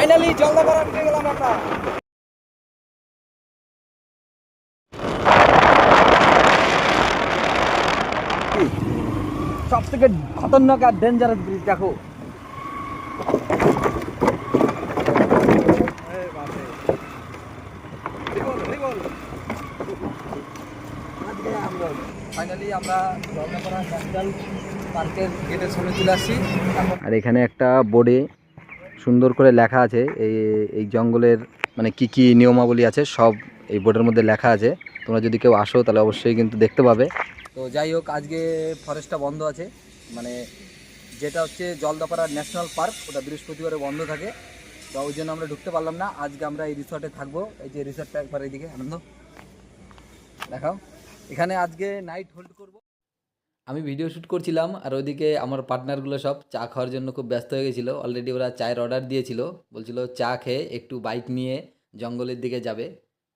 Finally Jaldapara ঢুকে গেলাম আমরা। সব থেকে খতরনাক আর ডেঞ্জারাস ব্রিজ দেখো। ফাইনালি আমরা জলদাপাড়া ন্যাশনাল পার্কের গেটের সামনে চলে আসছি। আর এখানে একটা বোর্ডে সুন্দর করে লেখা আছে এই জঙ্গলের মানে কি কি নিয়মাবলী আছে সব এই বোর্ডের মধ্যে লেখা আছে। তোমরা যদি কেউ আসো তাহলে অবশ্যই কিন্তু দেখতে পাবে। তো যাই হোক, আজকে ফরেস্টটা বন্ধ আছে, মানে যেটা হচ্ছে জলদাপাড়া ন্যাশনাল পার্ক, ওটা বৃহস্পতিবারে বন্ধ থাকে। তো ওই জন্য আমরা ঢুকতে পারলাম না। আজকে আমরা এই রিসর্টে থাকবো। এই যে রিসর্টটা একবার এইদিকে আনন্দ দেখাও। এখানে আজকে নাইট হোল্ড করব। আমি ভিডিও শ্যুট করছিলাম আর ওইদিকে আমার পার্টনারগুলো সব চা খাওয়ার জন্য খুব ব্যস্ত হয়ে গেছিলো। অলরেডি ওরা চায়ের অর্ডার দিয়েছিল, বলছিল চা খেয়ে একটু বাইক নিয়ে জঙ্গলের দিকে যাবে।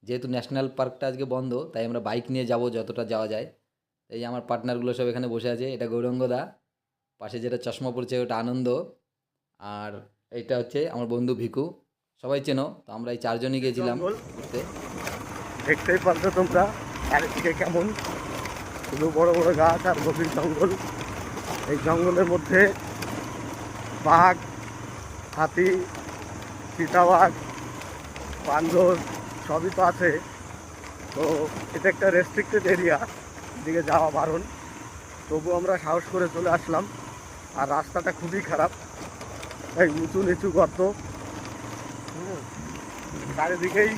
যেহেতু ন্যাশনাল পার্কটা আজকে বন্ধ, তাই আমরা বাইক নিয়ে যাব যতটা যাওয়া যায়। এই যে আমার পার্টনারগুলো সব এখানে বসে আছে। এটা গৌরঙ্গদা, পাশে যেটা চশমা পড়ছে ওটা আনন্দ, আর এইটা হচ্ছে আমার বন্ধু ভিকু। সবাই চেনো। তো আমরা এই চারজনই গিয়েছিলাম ঘুরতে। দেখতেই পারছো তোমরা চারিদিকে কেমন শুধু বড় বড় গাছ আর গভীর জঙ্গল। এই জঙ্গলের মধ্যে বাঘ, হাতি, চিতাবাঘ, বান্দর সবই তো আছে। তো এটা একটা রেস্ট্রিক্টেড এরিয়া, এদিকে যাওয়া বারণ। তবু আমরা সাহস করে চলে আসলাম। আর রাস্তাটা খুবই খারাপ, এই উঁচু নিচু গর্ত, চারিদিকেই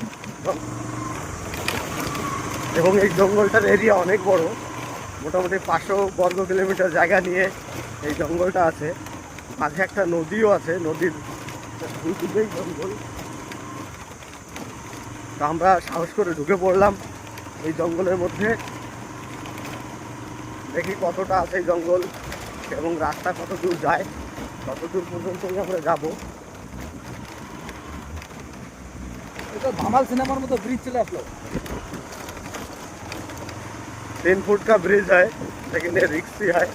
এবং এই জঙ্গলটার এরিয়া অনেক বড়, মোটামুটি 500 বর্গ কিলোমিটার জায়গা নিয়ে এই জঙ্গলটা আছে। মাঝে একটা নদীও আছে, নদীর দুদিকেই জঙ্গল। তো আমরা সাহস করে ঢুকে পড়লাম এই জঙ্গলের মধ্যে। দেখি কতটা আছে এই জঙ্গল এবং রাস্তা কত দূর যায়, কত দূর পর্যন্তই আমরা যাবো। এটা ধামাল সিনেমার মতো ব্রিজ চলে আসলো। 3 फुट का ब्रिज है लेकिन ये रिक्सी है।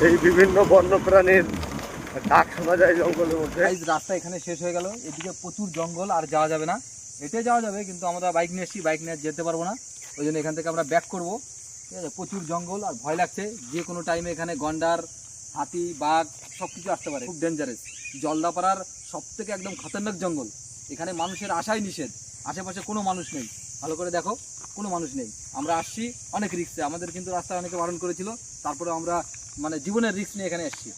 এই বিভিন্ন বন্যপ্রাণীর ডাক শোনা যায় জঙ্গলের মধ্যে। রাস্তা এখানে শেষ হয়ে গেল। এদিকে প্রচুর জঙ্গল, আর যাওয়া যাবে না। হেঁটে যাওয়া যাবে, কিন্তু আমরা বাইক নিয়ে এসেছি, বাইক নিয়ে যেতে পারবো না। ওই জন্য এখান থেকে আমরা ব্যাক করবো। ঠিক আছে, প্রচুর জঙ্গল আর ভয় লাগছে। যে কোনো টাইমে এখানে গন্ডার, হাতি, বাঘ সব কিছু আসতে পারে। খুব ডেঞ্জারাস। জলদাপাড়ার সব থেকে একদম খতরনাক জঙ্গল। এখানে মানুষের আসাই নিষেধ। আশেপাশে কোনো মানুষ নেই, ভালো করে দেখো, কোনো মানুষ নেই। আমরা আসছি অনেক রিস্কে। আমাদের কিন্তু রাস্তায় অনেকে বারণ করেছিল, তারপরে আমরা মানে জীবনের রিস্ক নিয়ে এখানে এসেছি।